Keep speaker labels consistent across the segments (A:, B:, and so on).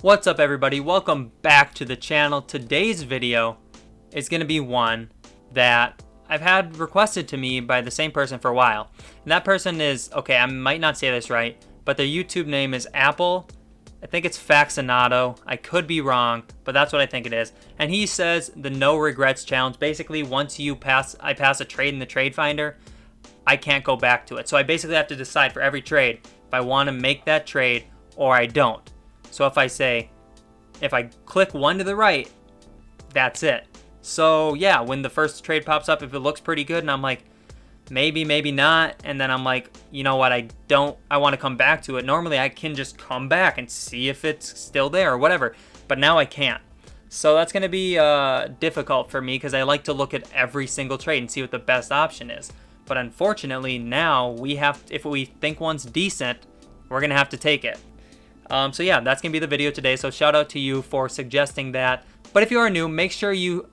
A: What's up everybody, welcome back to the channel. Today's video is going to be one that I've had requested to me by the same person for a while. And that person is, okay, I might not say this right, but their YouTube name is Apple. I think it's Faxinato. I could be wrong, but that's what I think it is. And he says the no regrets challenge. Basically, once I pass a trade in the trade finder, I can't go back to it. So I basically have to decide for every trade if I want to make that trade or I don't. So if I click one to the right, that's it. So yeah, when the first trade pops up, if it looks pretty good and I'm like, maybe, maybe not, and then I'm like, you know what, I want to come back to it. Normally I can just come back and see if it's still there or whatever, but now I can't. So that's going to be difficult for me because I like to look at every single trade and see what the best option is. But unfortunately now if we think one's decent, we're going to have to take it. So yeah, that's going to be the video today. So shout out to you for suggesting that. But if you are new, make sure you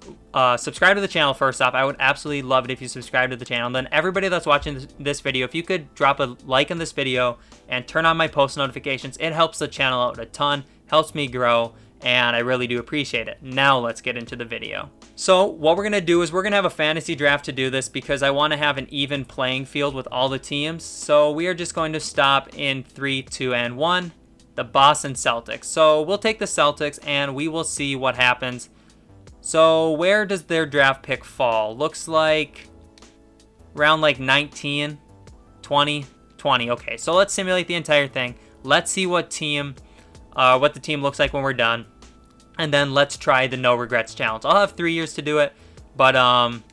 A: subscribe to the channel first off. I would absolutely love it if you subscribe to the channel. And then everybody that's watching this video, if you could drop a like on this video and turn on my post notifications, it helps the channel out a ton, helps me grow, and I really do appreciate it. Now let's get into the video. So what we're going to do is we're going to have a fantasy draft to do this because I want to have an even playing field with all the teams. So we are just going to stop in 3, 2, and 1. The Boston Celtics. So we'll take the Celtics and we will see what happens. So where does their draft pick fall? Looks like around like 19, 20, 20. Okay, so let's simulate the entire thing. Let's see what the team looks like when we're done. And then let's try the no regrets challenge. I'll have 3 years to do it, but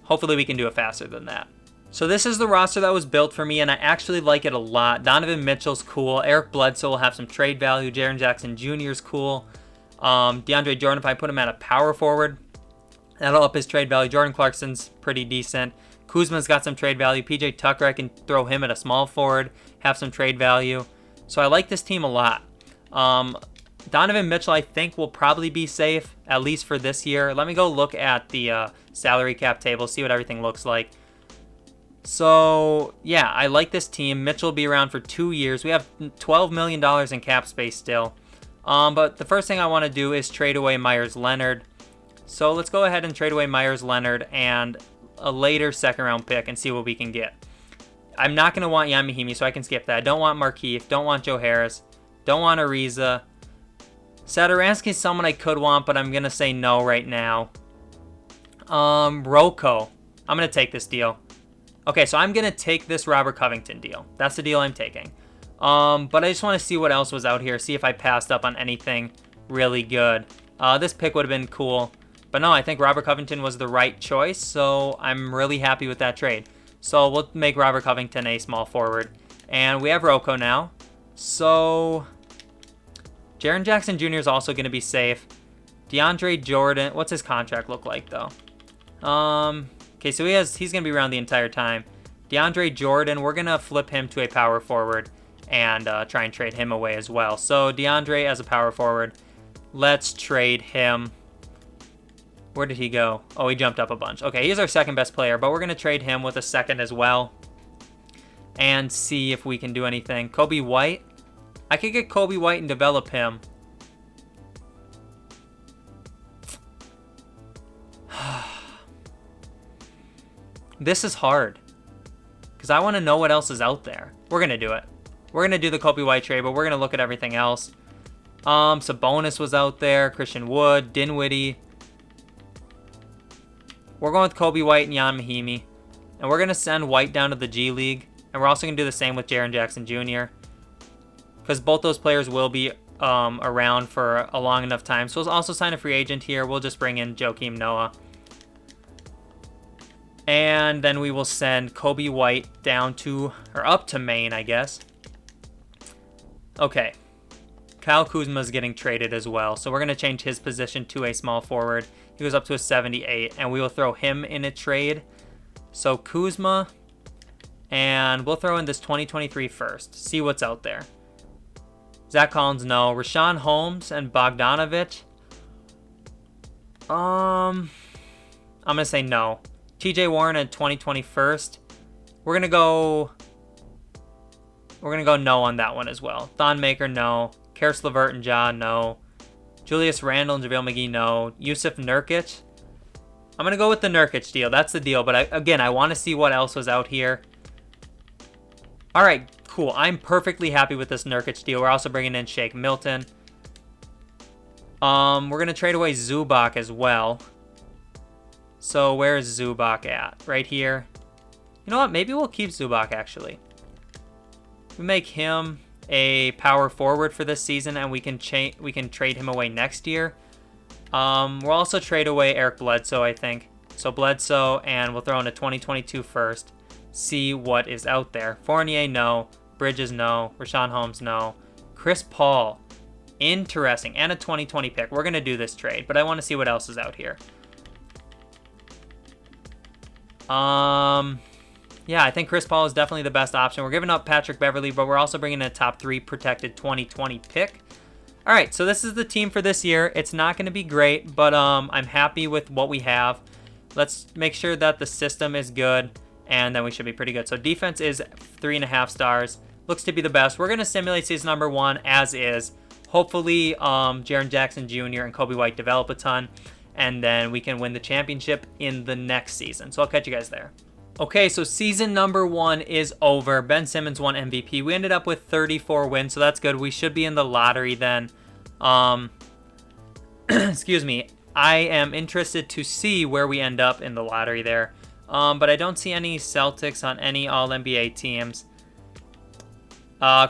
A: hopefully we can do it faster than that. So this is the roster that was built for me, and I actually like it a lot. Donovan Mitchell's cool. Eric Bledsoe will have some trade value. Jaren Jackson Jr. is cool. DeAndre Jordan, if I put him at a power forward, that'll up his trade value. Jordan Clarkson's pretty decent. Kuzma's got some trade value. PJ Tucker, I can throw him at a small forward, have some trade value. So I like this team a lot. Donovan Mitchell, I think, will probably be safe, at least for this year. Let me go look at the salary cap table, see what everything looks like. So, yeah, I like this team. Mitchell will be around for 2 years. We have $12 million in cap space still. But the first thing I want to do is trade away Myers Leonard. So let's go ahead and trade away Myers Leonard and a later second round pick and see what we can get. I'm not going to want Ian Mahinmi, so I can skip that. I don't want Markieff. Don't want Joe Harris. Don't want Ariza. Satoransky is someone I could want, but I'm going to say no right now. Rocco. I'm going to take this deal. Okay, so I'm going to take this Robert Covington deal. That's the deal I'm taking. But I just want to see what else was out here, see if I passed up on anything really good. This pick would have been cool. But no, I think Robert Covington was the right choice, so I'm really happy with that trade. So we'll make Robert Covington a small forward. And we have Rocco now. So Jaren Jackson Jr. is also going to be safe. DeAndre Jordan, what's his contract look like, though? Okay, so he's going to be around the entire time. DeAndre Jordan, we're going to flip him to a power forward and try and trade him away as well. So DeAndre as a power forward, let's trade him. Where did he go? Oh, he jumped up a bunch. Okay, he's our second best player, but we're going to trade him with a second as well and see if we can do anything. Kobe White. I could get Kobe White and develop him. This is hard because I want to know what else is out there. We're going to do it. We're going to do the Kobe White trade, but we're going to look at everything else. Sabonis was out there. Christian Wood, Dinwiddie. We're going with Kobe White and Ian Mahinmi. And we're going to send White down to the G League. And we're also going to do the same with Jaren Jackson Jr. because both those players will be around for a long enough time. So we'll also sign a free agent here. We'll just bring in Joakim Noah. And then we will send Kobe White up to Maine, I guess. Okay. Kyle Kuzma is getting traded as well. So we're going to change his position to a small forward. He goes up to a 78, and we will throw him in a trade. So Kuzma, and we'll throw in this 2023 first. See what's out there. Zach Collins, no. Rashawn Holmes and Bogdanovich. I'm going to say no. TJ Warren at 2020 first. We're going to go no on that one as well. Thon Maker, no. Karis LeVert and Ja, no. Julius Randle and JaVale McGee, no. Yusuf Nurkic. I'm going to go with the Nurkic deal. That's the deal. But again, I want to see what else was out here. All right, cool. I'm perfectly happy with this Nurkic deal. We're also bringing in Shake Milton. We're going to trade away Zubac as well. So where is Zubac at? Right here. You know what? Maybe we'll keep Zubac, actually. We make him a power forward for this season, and we can trade him away next year. We'll also trade away Eric Bledsoe, I think. So Bledsoe, and we'll throw in a 2022 first. See what is out there. Fournier, no. Bridges, no. Rashawn Holmes, no. Chris Paul, interesting. And a 2020 pick. We're going to do this trade, but I want to see what else is out here. Yeah, I think Chris Paul is definitely the best option. We're giving up Patrick Beverley, but we're also bringing in a top 3 protected 2020 pick. All right, so this is the team for this year. It's not going to be great, but I'm happy with what we have. Let's make sure that the system is good, and then we should be pretty good. So defense is 3.5 stars. Looks to be the best. We're going to simulate season number 1 as is. Hopefully, Jaren Jackson Jr. and Kobe White develop a ton, and then we can win the championship in the next season. So I'll catch you guys there. Okay, so season number 1 is over. Ben Simmons won MVP. We ended up with 34 wins, so that's good. We should be in the lottery then. Excuse me. I am interested to see where we end up in the lottery there. But I don't see any Celtics on any All-NBA teams.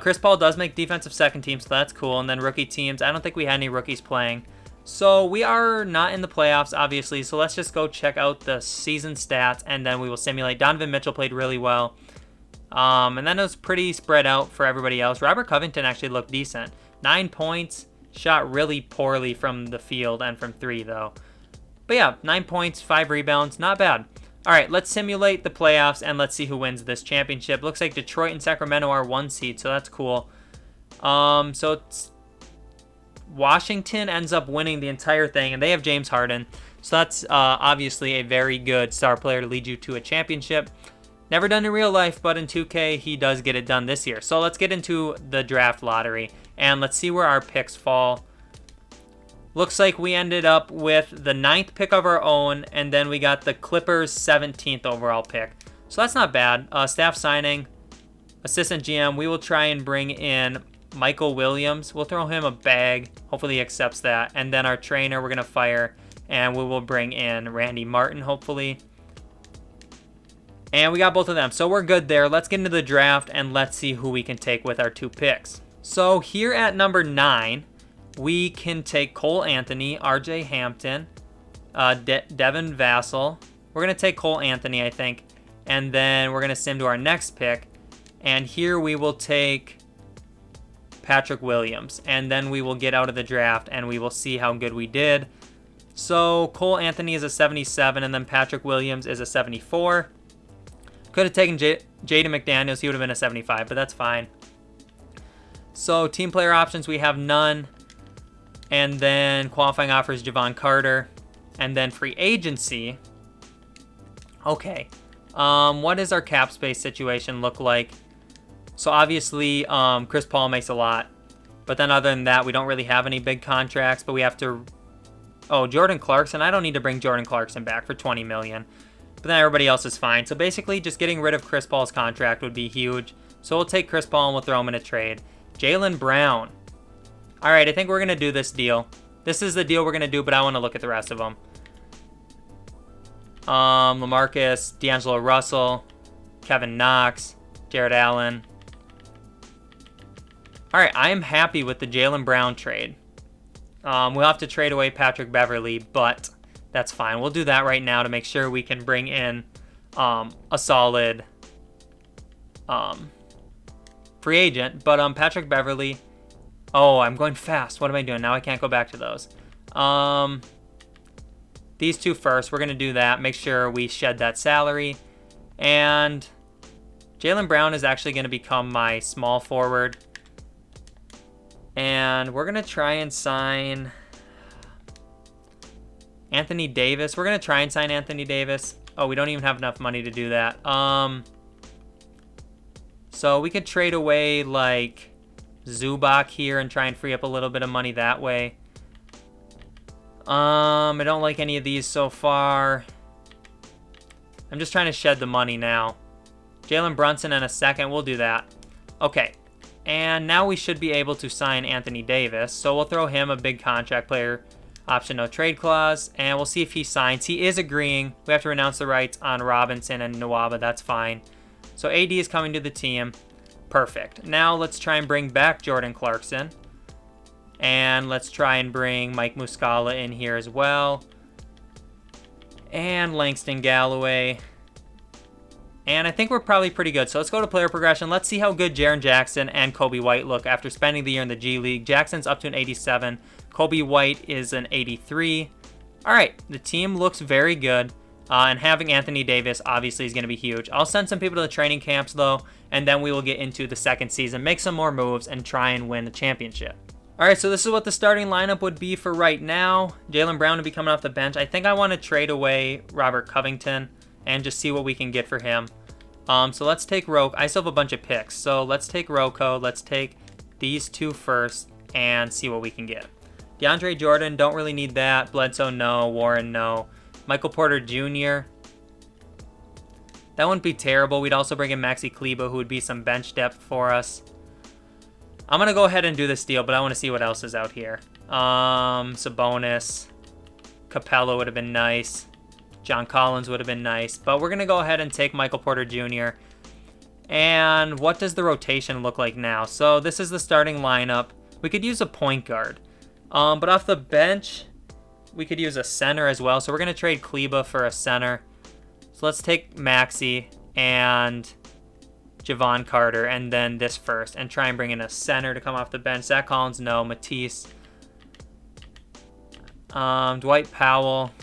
A: Chris Paul does make defensive second team, so that's cool. And then rookie teams, I don't think we had any rookies playing. So we are not in the playoffs, obviously. So let's just go check out the season stats, and then we will simulate. Donovan Mitchell played really well. And then it was pretty spread out for everybody else. Robert Covington actually looked decent. 9 points, shot really poorly from the field and from 3, though. But yeah, 9 points, 5 rebounds, not bad. All right, let's simulate the playoffs, and let's see who wins this championship. Looks like Detroit and Sacramento are 1 seed, so that's cool. So it's Washington ends up winning the entire thing, and they have James Harden. So that's obviously a very good star player to lead you to a championship. Never done in real life, but in 2K, he does get it done this year. So let's get into the draft lottery, and let's see where our picks fall. Looks like we ended up with the 9th pick of our own, and then we got the Clippers' 17th overall pick. So that's not bad. Staff signing, assistant GM, we will try and bring in Michael Williams. We'll throw him a bag. Hopefully he accepts that. And then our trainer we're going to fire, and we will bring in Randy Martin, hopefully. And we got both of them. So we're good there. Let's get into the draft, and let's see who we can take with our 2 picks. So here at number 9, we can take Cole Anthony, RJ Hampton, Devin Vassell. We're going to take Cole Anthony, I think. And then we're going to sim to our next pick. And here we will take Patrick Williams. And then we will get out of the draft, and we will see how good we did. So Cole Anthony is a 77, and then Patrick Williams is a 74. Could have taken Jaden McDaniels. He would have been a 75, but that's fine. So team player options, we have none. And then qualifying offers, Javon Carter. And then free agency. Okay. What does our cap space situation look like? So obviously, Chris Paul makes a lot. But then other than that, we don't really have any big contracts. But we have to... Oh, Jordan Clarkson. I don't need to bring Jordan Clarkson back for $20 million. But then everybody else is fine. So basically, just getting rid of Chris Paul's contract would be huge. So we'll take Chris Paul and we'll throw him in a trade. Jaylen Brown. All right, I think we're going to do this deal. This is the deal we're going to do, but I want to look at the rest of them. LaMarcus, D'Angelo Russell, Kevin Knox, Jared Allen. All right, I am happy with the Jaylen Brown trade. We'll have to trade away Patrick Beverley, but that's fine. We'll do that right now to make sure we can bring in a solid free agent. But Patrick Beverley... Oh, I'm going fast. What am I doing? Now I can't go back to those. These 2 first. We're going to do that. Make sure we shed that salary. And Jaylen Brown is actually going to become my small forward. And we're going to try and sign Anthony Davis. We're going to try and sign Anthony Davis. Oh, we don't even have enough money to do that. So we could trade away like Zubac here and try and free up a little bit of money that way. I don't like any of these so far. I'm just trying to shed the money now. Jalen Brunson in a second. We'll do that. Okay. And now we should be able to sign Anthony Davis. So we'll throw him a big contract player option, no trade clause. And we'll see if he signs. He is agreeing. We have to renounce the rights on Robinson and Nwaba. That's fine. So AD is coming to the team. Perfect. Now let's try and bring back Jordan Clarkson. And let's try and bring Mike Muscala in here as well. And Langston Galloway. And I think we're probably pretty good. So let's go to player progression. Let's see how good Jaren Jackson and Kobe White look after spending the year in the G League. Jackson's up to an 87. Kobe White is an 83. All right, the team looks very good. And having Anthony Davis obviously is going to be huge. I'll send some people to the training camps though, and then we will get into the second season, make some more moves, and try and win the championship. All right, so this is what the starting lineup would be for right now. Jaylen Brown to be coming off the bench. I think I want to trade away Robert Covington and just see what we can get for him. So let's take Rocco. I still have a bunch of picks. So let's take Rocco. Let's take these two first and see what we can get. DeAndre Jordan, don't really need that. Bledsoe, no. Warren, no. Michael Porter Jr. That wouldn't be terrible. We'd also bring in Maxi Kleber, who would be some bench depth for us. I'm going to go ahead and do this deal, but I want to see what else is out here. Sabonis. Capella would have been nice. John Collins would have been nice. But we're going to go ahead and take Michael Porter Jr. And what does the rotation look like now? So this is the starting lineup. We could use a point guard. But off the bench, we could use a center as well. So we're going to trade Kleber for a center. So let's take Maxi and Javon Carter and then this first and try and bring in a center to come off the bench. Zach Collins, no. Matisse. Dwight Powell.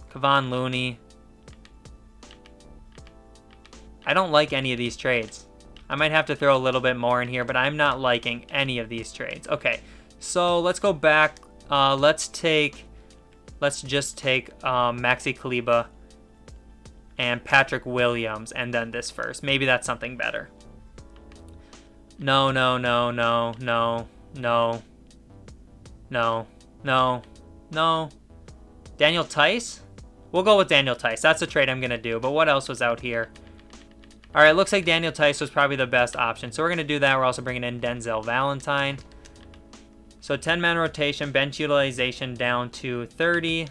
A: Kevon Looney. I don't like any of these trades. I might have to throw a little bit more in here, but I'm not liking any of these trades. Okay, so let's go back. Let's just take Maxi Kleber and Patrick Williams and then this first. Maybe that's something better. No. Daniel Tice? We'll go with Daniel Tice. That's a trade I'm going to do. But what else was out here? All right, looks like Daniel Tice was probably the best option. So we're going to do that. We're also bringing in Denzel Valentine. So 10-man rotation, bench utilization down to 30.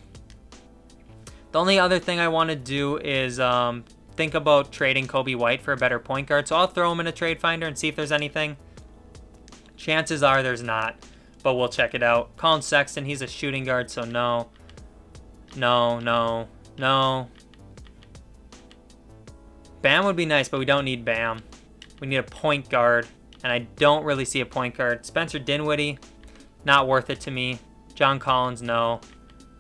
A: The only other thing I want to do is think about trading Kobe White for a better point guard. So I'll throw him in a trade finder and see if there's anything. Chances are there's not, but we'll check it out. Colin Sexton, he's a shooting guard, so no. No. Bam would be nice, but we don't need Bam. We need a point guard, and I don't really see a point guard. Spencer Dinwiddie, not worth it to me. John Collins, no.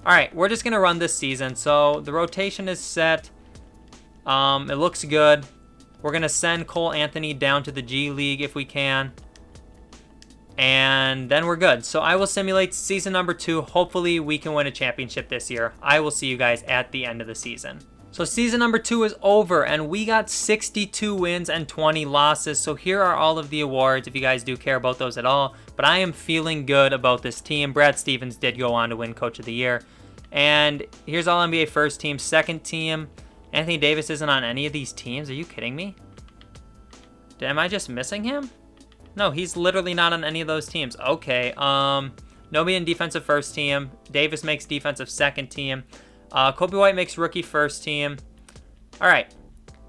A: All right, we're just going to run this season. So the rotation is set. It looks good. We're going to send Cole Anthony down to the G League if we can. And then we're good. So I will simulate season number 2. Hopefully we can win a championship this year. I will see you guys at the end of the season. So season number 2 is over and we got 62 wins and 20 losses. So here are all of the awards if you guys do care about those at all. But I am feeling good about this team. Brad Stevens did go on to win Coach of the Year. And here's All NBA first team, second team. Anthony Davis isn't on any of these teams. Are you kidding me? Am I just missing him? No, he's literally not on any of those teams. Okay, Nobi in defensive first team. Davis makes defensive second team. Kobe White makes rookie first team. All right,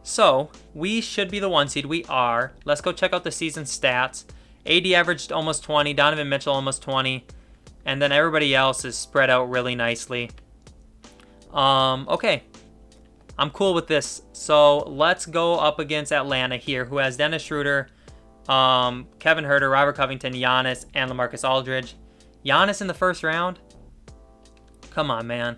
A: so we should be the 1 seed. We are. Let's go check out the season stats. AD averaged almost 20. Donovan Mitchell almost 20. And then everybody else is spread out really nicely. Okay. I'm cool with this. So let's go up against Atlanta here, who has Dennis Schroeder, Kevin Huerter, Robert Covington, Giannis, and LaMarcus Aldridge. Giannis in the first round? Come on, man.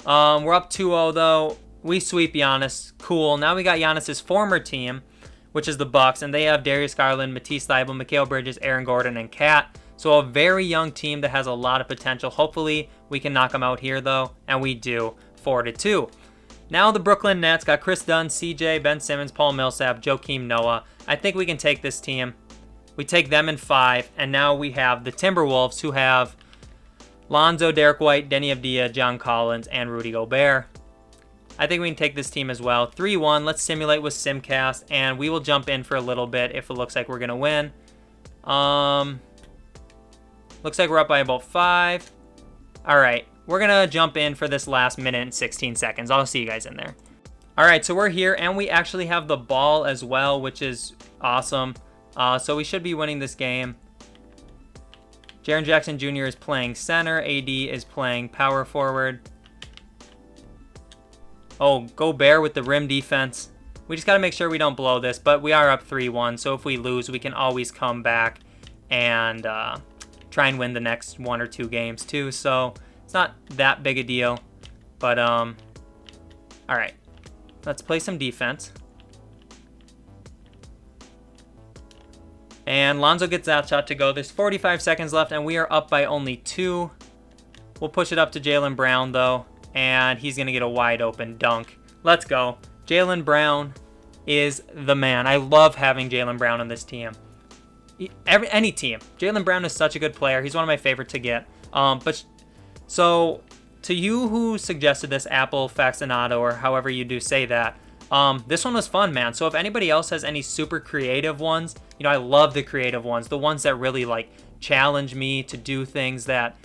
A: We're up 2-0, though. We sweep Giannis. Cool. Now we got Giannis's former team, which is the Bucks, and they have Darius Garland, Matisse Thybulle, Mikal Bridges, Aaron Gordon, and Cat. So a very young team that has a lot of potential. Hopefully we can knock them out here, though, and we do. 4-2. Now the Brooklyn Nets got Chris Dunn, CJ, Ben Simmons, Paul Millsap, Joakim Noah. I think we can take this team. We take them in 5, and now we have the Timberwolves, who have Lonzo, Derek White, Denny Avdija, John Collins, and Rudy Gobert. I think we can take this team as well. 3-1. Let's simulate with Simcast, and we will jump in for a little bit if it looks like we're going to win. Looks like we're up by about 5. All right. We're going to jump in for this last minute and 16 seconds. I'll see you guys in there. All right. So we're here, and we actually have the ball as well, which is awesome. So we should be winning this game. Jaren Jackson Jr. is playing center. AD is playing power forward. Oh, Gobert with the rim defense. We just got to make sure we don't blow this, but we are up 3-1. So if we lose, we can always come back and try and win the next 1 or 2 games too. So it's not that big a deal. But, all right. Let's play some defense. And Lonzo gets that shot to go. There's 45 seconds left, and we are up by only 2. We'll push it up to Jaylen Brown, though, and he's going to get a wide open dunk. Let's go. Jaylen Brown is the man. I love having Jaylen Brown on this team. Any team. Jaylen Brown is such a good player. He's one of my favorite to get. So to you who suggested this, Apple Faxinato, or however you do say that, this one was fun, man. So if anybody else has any super creative ones, you know, I love the creative ones, the ones that really like challenge me to do things that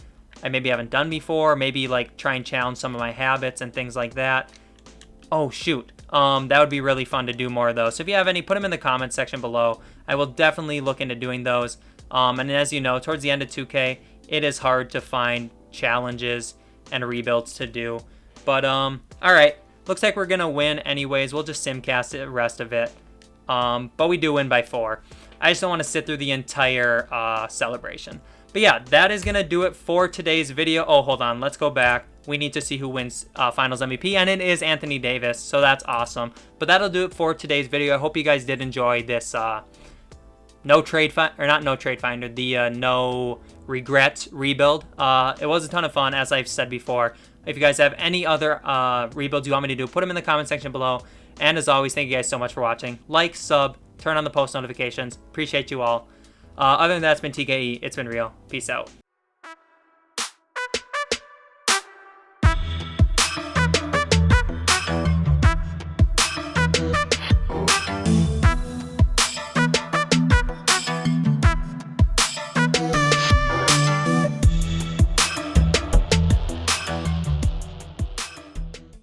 A: I maybe haven't done before, maybe like try and challenge some of my habits and things like that. Oh shoot, that would be really fun to do more of those. So if you have any, put them in the comments section below. I will definitely look into doing those. And as you know, towards the end of 2K, it is hard to find challenges and rebuilds to do. But all right. Looks like we're going to win anyways. We'll just simcast the rest of it. But we do win by 4. I just don't want to sit through the entire celebration. But yeah, that is going to do it for today's video. Oh, hold on. Let's go back. We need to see who wins Finals MVP, and it is Anthony Davis, so that's awesome. But that'll do it for today's video. I hope you guys did enjoy this no regrets rebuild. It was a ton of fun, as I've said before. If you guys have any other rebuilds you want me to do, put them in the comment section below. And as always, thank you guys so much for watching. Like, sub, turn on the post notifications. Appreciate you all. Other than that, it's been TKE. It's been real. Peace out.